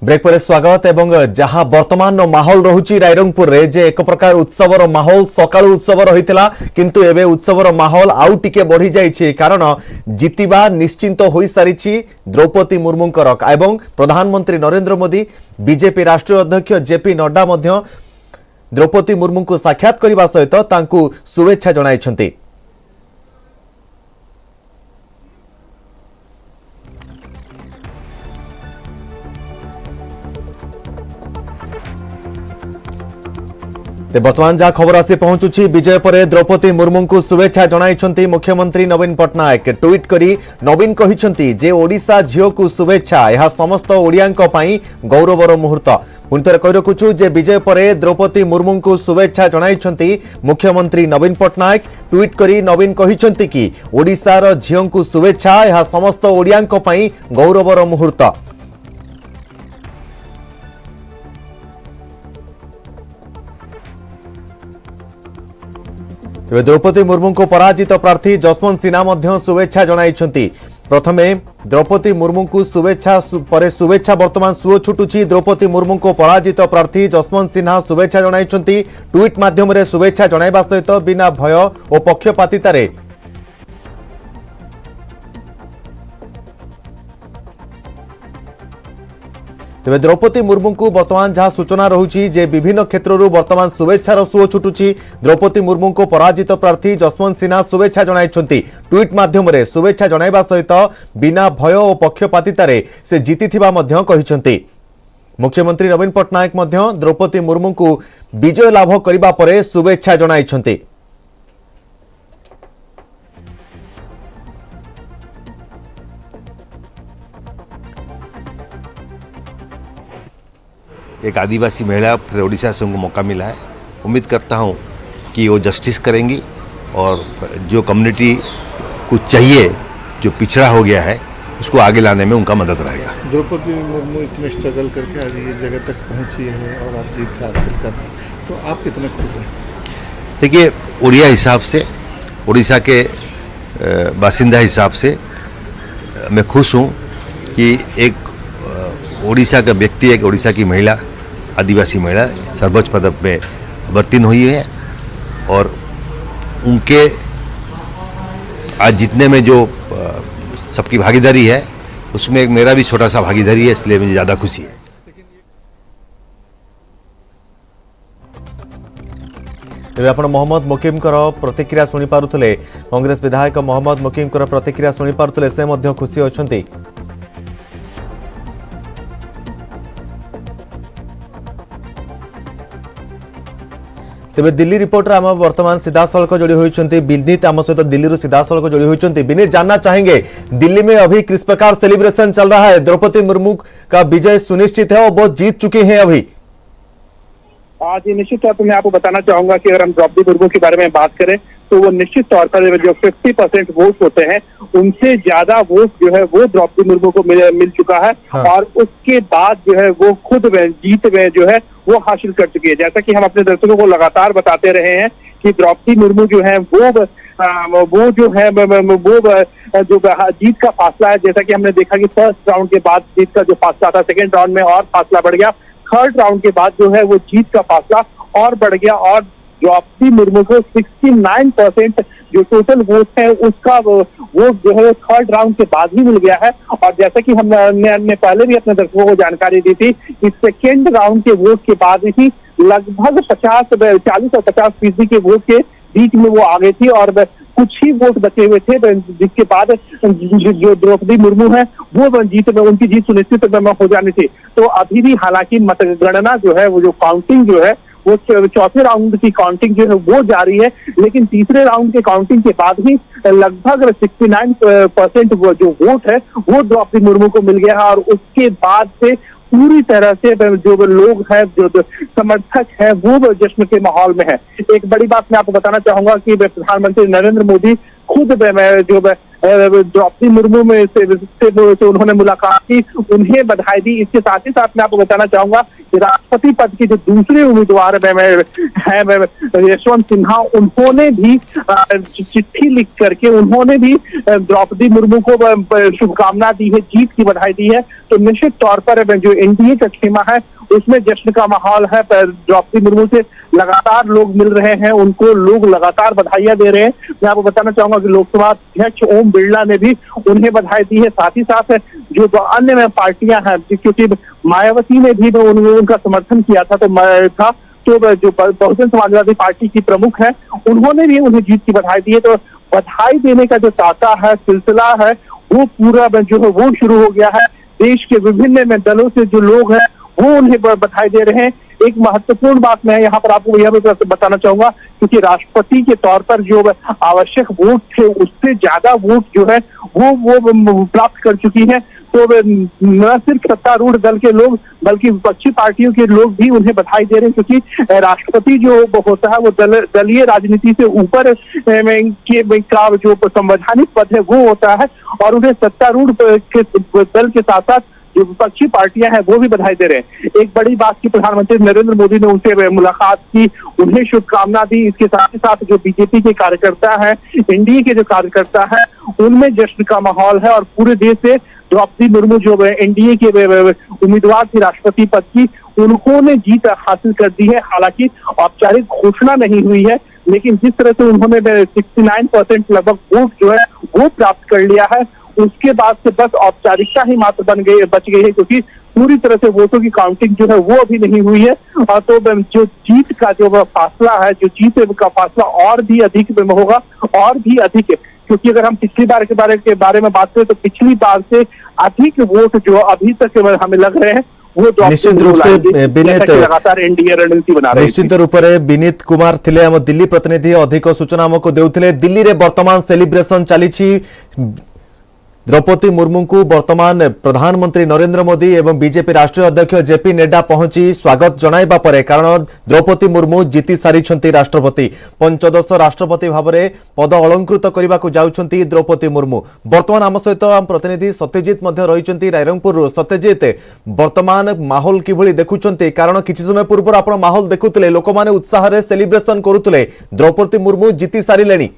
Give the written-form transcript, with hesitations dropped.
Break पर स्वागत एवं जहां वर्तमान माहौल रहुची रायरंगपुर रे जे एक प्रकार उत्सवर माहौल सकाळु उत्सव रहितला किंतु एबे उत्सवर माहौल आउ टिके बढ़ी जाइछि कारण जितिबा निश्चिंत होई सारिछि द्रौपदी मुर्मुंकर एवं प्रधानमंत्री नरेंद्र मोदी बीजेपी राष्ट्रीय अध्यक्ष जेपी नड्डा मध्य द्रौपदी मुर्मू को साक्षात करने सहित तांकु शुभेच्छा जणाइछन्ति। बर्तमान जहाँ खबर आसी पहुंचुछि विजय पर द्रौपदी मुर्मू को शुभेच्छा जणाइछन्ति मुख्यमंत्री नवीन पट्टनायक ट्वीट करी नवीन कहिछन्ति जे ओडिशा झियो को शुभेच्छा यह समस्त ओडियांक पई गौरवर मुहूर्त पुणी थे कही रखुछु जे विजय पर द्रौपदी मुर्मू को शुभेच्छा जणाइछन्ति मुख्यमंत्री नवीन पट्टनायक ट्वीट करी नवीन कहिछन्ति कि ओडिशार झियो को शुभेच्छा यह समस्त ओडियांक पई गौरवर मुहूर्त। द्रौपदी मुर्मू को पराजित प्रार्थी जसवंत सिन्हा मध्य शुभेच्छा जणाइछन्ति। प्रथमे द्रौपदी मुर्मू को शुभेच्छा पर शुभेच्छा वर्तमान सुओ छुटुछि द्रौपदी मुर्मू को पराजित प्रार्थी जसवंत सिन्हा शुभेच्छा जणाइछन्ति। ट्वीट माध्यम रे शुभेच्छा जणाइबा सहित बिना भय और पक्षपातितारे तेज द्रौपदी मुर्मू को वर्तमान जहां सूचना रहुछि जे विभिन्न क्षेत्रु वर्तमान शुभेच्छार सुओ छुटुछि द्रौपदी मुर्मू को पराजित प्रार्थी जसवंत सिन्हा शुभेच्छा जणाइछन्ति। ट्वीट माध्यम रे शुभेच्छा जणाइबा सहित बिना भय और पक्षपातितारे से जीतिथिबा मध्य कहिछन्ति। मुख्यमंत्री नवीन पट्टनायक मध्य द्रौपदी मुर्मू को विजय लाभ करिबा परे शुभेच्छा जणाइछन्ति। एक आदिवासी महिला फिर ओडिशा से उनको मौका मिला है। उम्मीद करता हूं कि वो जस्टिस करेंगी और जो कम्युनिटी को चाहिए जो पिछड़ा हो गया है उसको आगे लाने में उनका मदद रहेगा। द्रौपदी मुर्मू इतने स्ट्रगल करके आज ये जगह तक पहुंची है और आप जीत हासिल कर रहे हैं तो आप कितने खुश हैं? देखिए उड़िया हिसाब से उड़ीसा के बासिंदा हिसाब से मैं खुश हूँ कि एक उड़ीसा का व्यक्ति एक उड़ीसा की महिला आदिवासी महिला सर्वोच्च पद में अवतीर्ण हुई है और उनके आज जीतने में जो सबकी भागीदारी है उसमें एक मेरा भी छोटा सा भागीदारी है, इसलिए मुझे ज़्यादा खुशी है। तेज आप मोहम्मद मुकीम प्रतिक्रिया शुणी पारुले कांग्रेस विधायक मोहम्मद मुकीम प्रतिक्रिया शुणी पारुले से मध्य खुशी अच्छा। तेज दिल्ली रिपोर्टर आम वर्तमान सीधा सड़क जोड़ी होती विनीत आम सहित दिल्ली सीधा सड़क जोड़ी होती। विनीत जानना चाहेंगे दिल्ली में अभी किस प्रकार सेलिब्रेशन चल रहा है? द्रौपदी मुर्मू का विजय सुनिश्चित है और वो जीत चुकी हैं अभी। जी निश्चित तौर पर मैं आपको बताना चाहूंगा कि अगर हम द्रौपदी मुर्मू के बारे में बात करें तो वो निश्चित तौर पर जो 50% वोट होते हैं उनसे ज्यादा वोट जो है वो द्रौपदी मुर्मू को मिल चुका है। हाँ। और उसके बाद जो है वो खुद जीत में जो है वो हासिल कर चुकी है। जैसा कि हम अपने दर्शकों को लगातार बताते रहे हैं कि द्रौपदी मुर्मू जो है वो जो है वो जो जीत का फासला है, जैसा कि हमने देखा कि फर्स्ट राउंड के बाद जीत का जो फासला था सेकेंड राउंड में और फासला बढ़ गया, थर्ड राउंड के बाद जो है वो जीत का फासला और बढ़ गया और द्रौपदी मुर्मू को 69% जो टोटल वोट है उसका वोट जो है थर्ड राउंड के बाद ही मिल गया है। और जैसा कि हमने पहले भी अपने दर्शकों को जानकारी दी थी कि सेकेंड राउंड के वोट के बाद ही लगभग 40 और 50% के वोट के बीच में वो आ गई थी और कुछ ही वोट बचे हुए थे जिसके बाद जो द्रौपदी मुर्मू है वो उनकी जीत सुनिश्चित हो जानी थी। तो अभी भी हालांकि मतगणना जो है वो जो काउंटिंग जो है वो चौथे राउंड की काउंटिंग जो है वो जारी है, लेकिन तीसरे राउंड के काउंटिंग के बाद ही लगभग 69% जो वोट है वो द्रौपदी मुर्मू को मिल गया है। और उसके बाद से पूरी तरह से जो लोग हैं जो समर्थक है वो जश्न के माहौल में है। एक बड़ी बात मैं आपको बताना चाहूंगा कि प्रधानमंत्री नरेंद्र मोदी खुद जो द्रौपदी मुर्मू में से उन्होंने मुलाकात की, उन्हें बधाई दी। इसके साथ ही साथ मैं आपको बताना चाहूंगा कि राष्ट्रपति पद के जो दूसरे उम्मीदवार है यशवंत सिन्हा, उन्होंने भी चिट्ठी लिख करके उन्होंने भी द्रौपदी मुर्मू को शुभकामना दी है, जीत की बधाई दी है। तो निश्चित तौर पर जो एनडीए का खेमा है उसमें जश्न का माहौल है। द्रौपदी मुर्मू से लगातार लोग मिल रहे हैं, उनको लोग लगातार बधाइयां दे रहे हैं। मैं आपको बताना चाहूंगा कि लोकसभा अध्यक्ष ओम बिरला ने भी उन्हें बधाई दी है। साथ ही साथ जो अन्य पार्टियां हैं, क्योंकि मायावती ने भी उनका समर्थन किया था, तो जो बहुजन समाजवादी पार्टी की प्रमुख है, उन्होंने भी उन्हें जीत की बधाई दी है। तो बधाई देने का जो तांता है, सिलसिला है, वो पूरा जो है वो शुरू हो गया है। देश के विभिन्न दलों से जो लोग हैं वो उन्हें बधाई दे रहे हैं। एक महत्वपूर्ण बात मैं यहाँ पर आपको यह भी बताना चाहूंगा, क्योंकि राष्ट्रपति के तौर पर जो आवश्यक वोट थे उससे ज्यादा वोट जो है वो प्राप्त कर चुकी है। तो न सिर्फ सत्तारूढ़ दल के लोग बल्कि विपक्षी पार्टियों के लोग भी उन्हें बधाई दे रहे हैं, क्योंकि राष्ट्रपति जो होता है वो दलीय राजनीति से ऊपर का जो संवैधानिक पद है वो होता है, और उन्हें सत्तारूढ़ दल के साथ साथ जो विपक्षी पार्टियां हैं वो भी बधाई दे रहे हैं। एक बड़ी बात की प्रधानमंत्री नरेंद्र मोदी ने उनसे मुलाकात की, उन्हें शुभकामना दी। इसके साथ ही साथ जो बीजेपी के कार्यकर्ता हैं, एनडीए के जो कार्यकर्ता हैं, उनमें जश्न का माहौल है। और पूरे देश से द्रौपदी मुर्मू जो एनडीए के उम्मीदवार थी राष्ट्रपति पद की, उन्होंने जीत हासिल कर दी है। हालांकि औपचारिक घोषणा नहीं हुई है, लेकिन जिस तरह से उन्होंने 69% लगभग वोट जो है वो प्राप्त कर लिया है, उसके बाद से बस औपचारिकता ही मात्र बच गई है, क्योंकि पूरी तरह से वोटों की काउंटिंग जो है वो अभी नहीं हुई है। तो जो जीत का जो फासला है, जो जीत का फासला और भी अधिक होगा, और भी अधिक, क्योंकि अगर हम पिछली बार के बारे में बात करें तो पिछली बार से अधिक वोट जो अभी तक हमें लग रहे हैं वो निश्चित रूप से विनीत लगातार एनडीए रणनीति बना रहे हैं। निश्चित रूप से विनीत कुमार थिले हम दिल्ली प्रतिनिधि, अधिक सूचना हमको देउथिले। दिल्ली रे वर्तमान सेलिब्रेशन चली द्रौपदी मुर्मू को वर्तमान प्रधानमंत्री नरेंद्र मोदी एवं बीजेपी राष्ट्रीय अध्यक्ष जेपी नड्डा पहुंची स्वागत जणाइबा परे, कारण द्रौपदी मुर्मू जीति सारी राष्ट्रपति, पंचदश राष्ट्रपति भाव में पद अलंकृत करने को जाउछंती द्रौपदी मुर्मू। वर्तमान आम सहित आम प्रतिनिधि सत्यजित रही रायरंगपुर। सत्यजित, वर्तमान माहौल किभली देखुछंती? कारण किछि समय पूर्व आपण माहौल देखुतले, लोक माने उत्साह रे सेलिब्रेशन करुतले, द्रौपदी मुर्मू जीति सारिलेनी।